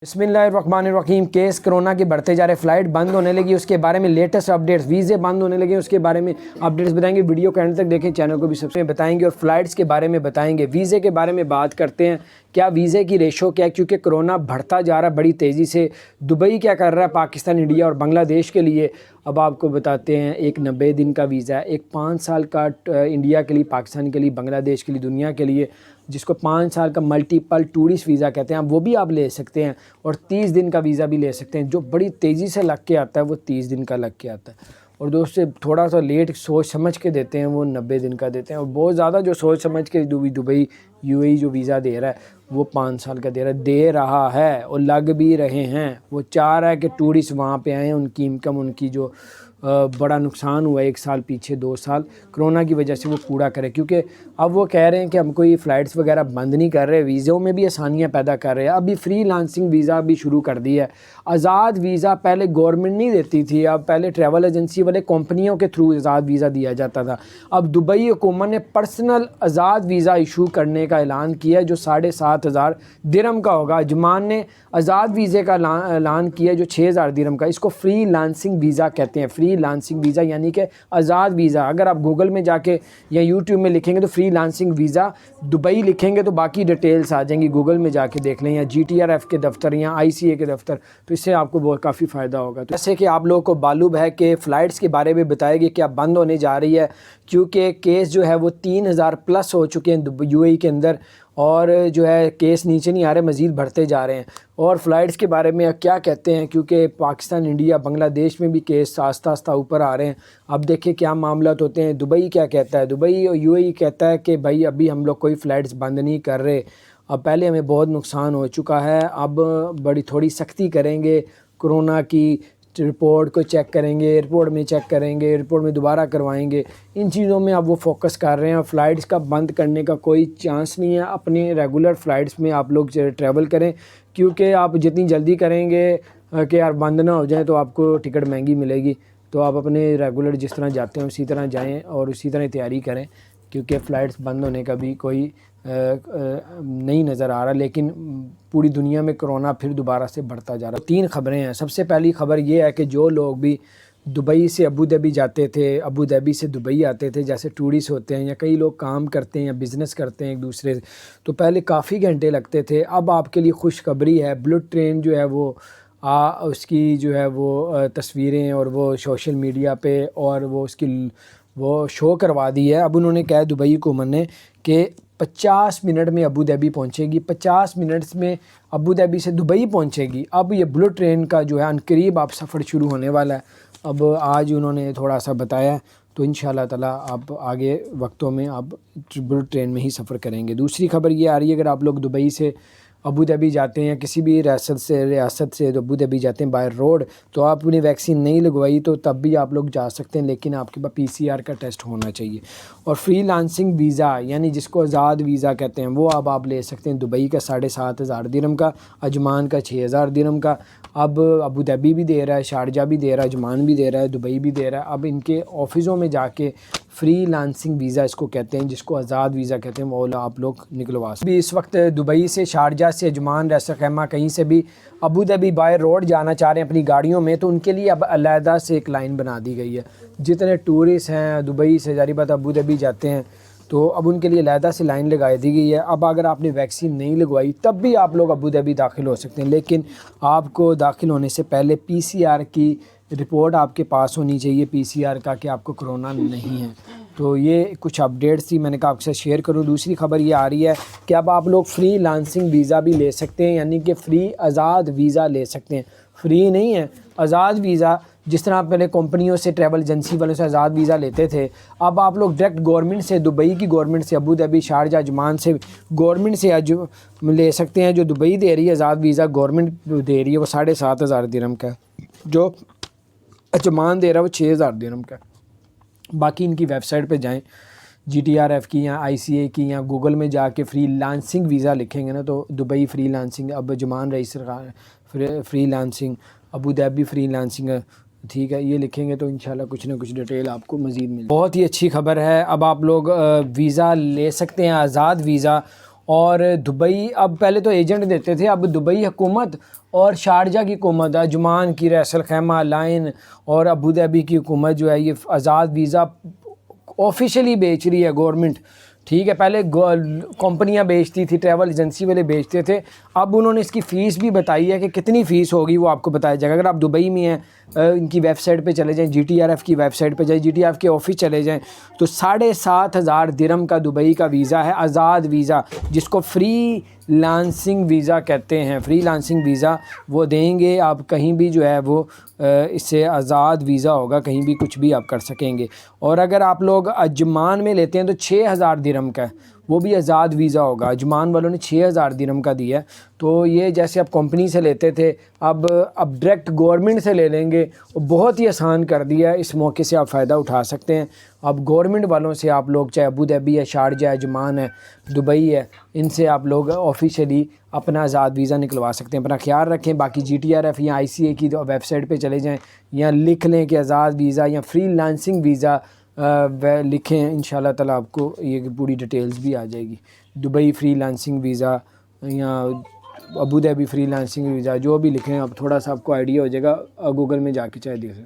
बिस्मिल्लाहिर्रहमानिर्रहीम। Case corona के बढ़ते जा रहे, फ़्लाइट बंद होने लगी, उसके बारे में लेटेस्ट अपडेट्स, वीज़े बंद होने लगे, उसके बारे में अपडेट्स बताएंगे। वीडियो को एंड तक देखें, चैनल को भी सब्सक्राइब बताएंगे और फ़्लाइट्स के बारे में बताएंगे। वीज़े के बारे में बात करते हैं, क्या वीज़े की रेशो क्या है, क्योंकि कोरोना बढ़ता जा रहा है बड़ी तेज़ी से। दुबई क्या कर रहा है पाकिस्तान, इंडिया और बांग्लादेश के लिए, अब आपको बताते हैं। एक 90 दिन का वीज़ा है, एक 5 साल का इंडिया के लिए, पाकिस्तान के लिए, बांग्लादेश के लिए, दुनिया के लिए, जिसको 5 साल का मल्टीपल टूरिस्ट वीज़ा कहते हैं, वो भी आप ले सकते हैं। और 30 दिन का वीज़ा भी ले सकते हैं, जो बड़ी तेज़ी से लग के आता है वो 30 दिन का लग के आता है। और दोस्तों थोड़ा सा लेट सोच समझ के देते हैं वो 90 दिन का देते हैं। और बहुत ज़्यादा जो सोच समझ के दुबई यूएई जो वीज़ा दे रहा है वो 5 साल का दे रहा है और लग भी रहे हैं। वो चाह रहा है कि टूरिस्ट वहाँ पे आएँ, उनकी इनकम, उनकी जो बड़ा नुकसान हुआ 1 साल पीछे 2 साल कोरोना की वजह से, वो पूरा करे। क्योंकि अब वो कह रहे हैं कि हम कोई फ़्लाइट्स वगैरह बंद नहीं कर रहे, वीज़ों में भी आसानियाँ पैदा कर रहे हैं। अभी फ्री लांसिंग वीज़ा भी शुरू कर दी है। आज़ाद वीज़ा पहले गवर्नमेंट नहीं देती थी, अब पहले ट्रैवल एजेंसी वाले कंपनियों के थ्रू आज़ाद वीज़ा दिया जाता था। अब दुबई हुकूमत ने पर्सनल आज़ाद वीज़ा इशू करने का ऐलान किया, जो 7,500 दिरहम का होगा। अजमान ने आज़ाद वीज़े का ऐलान किया जो 6,000 दिरहम का। इसको फ्री लांसिंग वीज़ा कहते हैं। फ्री लांसिंग वीज़ा यानी कि आज़ाद वीज़ा। अगर आप गूगल में जाके या यूट्यूब में लिखेंगे तो फ्री लांसिंग वीज़ा दुबई लिखेंगे तो बाकी डिटेल्स आ जाएंगी। गूगल में जाके देख लें, या GTRF के दफ्तर या ICA के दफ्तर, तो इससे आपको बहुत काफ़ी फ़ायदा होगा। तो जैसे कि आप लोगों को मालूम है कि फ़्लाइट्स के बारे में बताएगी क्या बंद होने जा रही है, क्योंकि केस जो है वो 3,000 प्लस हो चुके हैं UAE के अंदर, और जो है केस नीचे नहीं आ रहे, मज़ीद बढ़ते जा रहे हैं। और फ़्लाइट्स के बारे में क्या कहते हैं, क्योंकि पाकिस्तान, इंडिया, बांग्लादेश में भी केस आस्ता आस्ता ऊपर आ रहे हैं। अब देखिए क्या मामला होते हैं। दुबई क्या कहता है, दुबई और UAE कहता है कि भाई अभी हम लोग कोई फ़्लाइट्स बंद नहीं कर रहे, अब पहले हमें बहुत नुकसान हो चुका है, अब बड़ी थोड़ी सख्ती करेंगे, कोरोना की रिपोर्ट को चेक करेंगे, एयरपोर्ट में चेक करेंगे, एयरपोर्ट में दोबारा करवाएंगे। इन चीज़ों में अब वो फोकस कर रहे हैं। फ़्लाइट्स का बंद करने का कोई चांस नहीं है। अपने रेगुलर फ़्लाइट्स में आप लोग ट्रैवल करें, क्योंकि आप जितनी जल्दी करेंगे कि यार बंद ना हो जाए तो आपको टिकट महंगी मिलेगी। तो आप अपने रेगुलर जिस तरह जाते हैं उसी तरह जाएँ और उसी तरह तैयारी करें, क्योंकि फ़्लाइट्स बंद होने का भी कोई नहीं नज़र आ रहा। लेकिन पूरी दुनिया में कोरोना फिर दोबारा से बढ़ता जा रहा है। 3 ख़बरें हैं। सबसे पहली ख़बर ये है कि जो लोग भी दुबई से अबू धाबी जाते थे, अबू धाबी से दुबई आते थे, जैसे टूरिस्ट होते हैं या कई लोग काम करते हैं या बिज़नेस करते हैं एक दूसरे से, तो पहले काफ़ी घंटे लगते थे। अब आपके लिए खुशखबरी है, बुलेट ट्रेन जो है वो उसकी जो है वो तस्वीरें और वो सोशल मीडिया पे और वो उसकी वो शो करवा दी है। अब उन्होंने कहा दुबई हुकूमत ने कि 50 मिनट में अबू धाबी पहुंचेगी, 50 मिनट में अबू धाबी से दुबई पहुंचेगी। अब ये बुलेट ट्रेन का जो है अनकरीब आप सफ़र शुरू होने वाला है। अब आज उन्होंने थोड़ा सा बताया, तो इंशाअल्लाह ताला आप आगे वक्तों में आप बुलेट ट्रेन में ही सफ़र करेंगे। दूसरी खबर ये आ रही है, अगर आप लोग दुबई से अबू धाबी जाते हैं, किसी भी रियासत से अबू धाबी जाते हैं बाय रोड, तो आपने वैक्सीन नहीं लगवाई तो तब भी आप लोग जा सकते हैं, लेकिन आपके पास PCR का टेस्ट होना चाहिए। और फ्री लांसिंग वीज़ा यानी जिसको आज़ाद वीज़ा कहते हैं, वो अब आप ले सकते हैं। दुबई का 7,500 दिरहम का, अजमान का 6,000 दिरहम का। अब अबू धाबी भी दे रहा है, शारजा भी दे रहा है, अजमान भी दे रहा है, दुबई भी दे रहा है। अब इनके ऑफिसों में जाके फ्री लांसिंग वीज़ा इसको कहते हैं, जिसको आज़ाद वीज़ा कहते हैं, वो आप लोग निकलवा सकते हैं। इस वक्त दुबई से, शारजा से, अजमान, रैस खैमा कहीं से भी अबू धाबी बाय रोड जाना चाह रहे हैं अपनी गाड़ियों में, तो उनके लिए अब अलहदा से एक लाइन बना दी गई है। जितने टूरिस्ट हैं दुबई से जारी बात अबू धाबी जाते हैं, तो अब उनके लिए अलहदा से लाइन लगा दी गई है। अब अगर आपने वैक्सीन नहीं लगवाई तब भी आप लोग अबू धाबी दाखिल हो सकते हैं, लेकिन आपको दाखिल होने से पहले PCR की रिपोर्ट आपके पास होनी चाहिए, PCR का, कि आपको कोरोना नहीं है। तो ये कुछ अपडेट्स थी, मैंने कहा आपके साथ शेयर करूँ। दूसरी खबर ये आ रही है कि अब आप लोग फ्री लांसिंग वीज़ा भी ले सकते हैं, यानी कि फ्री आज़ाद वीज़ा ले सकते हैं। फ्री नहीं है, आज़ाद वीज़ा। जिस तरह आप पहले कंपनियों से, ट्रैवल एजेंसी वालों से आज़ाद वीज़ा लेते थे, अब आप लोग डायरेक्ट गवर्नमेंट से, दुबई की गवर्नमेंट से, अबू धाबी, शारजा, अजमान से गवर्नमेंट से आज ले सकते हैं। जो दुबई दे रही है आज़ाद वीज़ा, गवर्नमेंट दे रही है, वो 7,500 दिरहम का, जो अजमान दे रहा है वो 6,000 दिरहम का। बाकी इनकी वेबसाइट पे जाएं, GTRF की या ICA की, या गूगल में जाके फ्री लांसिंग वीज़ा लिखेंगे ना, तो दुबई फ्री लांसिंग, अब अजमान रईस freelancing, Abu Dhabi freelancing, ठीक है, ये लिखेंगे तो इंशाल्लाह कुछ ना कुछ डिटेल आपको मज़ीद मिल। बहुत ही अच्छी खबर है, अब आप लोग वीज़ा ले सकते हैं, आज़ाद वीज़ा। اور دبئی اب پہلے تو ایجنٹ دیتے تھے، اب دبئی حکومت اور شارجہ کی حکومت، عجمان کی، ریس الخیمہ، لائن اور ابو ظہبی کی حکومت جو ہے یہ آزاد ویزا آفیشیلی بیچ رہی ہے گورنمنٹ، ٹھیک ہے. پہلے کمپنیاں بیچتی تھی، ٹریول ایجنسی والے بیچتے تھے. اب انہوں نے اس کی فیس بھی بتائی ہے کہ کتنی فیس ہوگی وہ آپ کو بتایا جائے گا. اگر آپ دبئی میں ہیں، ان کی ویب سائٹ پہ چلے جائیں، GTRF کی ویب سائٹ پہ جائیں، GTRF کے آفس چلے جائیں تو 7,500 درہم کا دبئی کا ویزا ہے، آزاد ویزا جس کو فری لانسنگ ویزا کہتے ہیں. فری لانسنگ ویزا وہ دیں گے، آپ کہیں بھی جو ہے وہ اس سے آزاد ویزا ہوگا، کہیں بھی کچھ بھی آپ کر سکیں گے. اور اگر آپ لوگ عجمان میں لیتے ہیں تو 6,000 درہم کا ہے، وہ بھی آزاد ویزا ہوگا. عجمان والوں نے 6,000 درہم کا دیا ہے. تو یہ جیسے آپ کمپنی سے لیتے تھے اب ڈائریکٹ گورنمنٹ سے لے لیں گے، بہت ہی آسان کر دیا ہے. اس موقع سے آپ فائدہ اٹھا سکتے ہیں. اب گورنمنٹ والوں سے آپ لوگ، چاہے ابو ظہبی ہے، شارجہ ہے، عجمان ہے، دبئی ہے، ان سے آپ لوگ آفیشیلی اپنا آزاد ویزا نکلوا سکتے ہیں. اپنا خیال رکھیں. باقی GTRF یا ICA کی ویب سائٹ پہ چلے جائیں یا لکھ لیں کہ آزاد ویزا یا فری لانسنگ ویزا لکھیں، انشاءاللہ تعالیٰ آپ کو یہ پوری ڈیٹیلز بھی آ جائے گی. دبئی فری لانسنگ ویزا یا Abu Dhabi freelancing visa جو بھی لکھیں، اب تھوڑا سا آپ کو آئیڈیا ہو جائے گا. گوگل میں جا کے چاہے دیکھ لیں.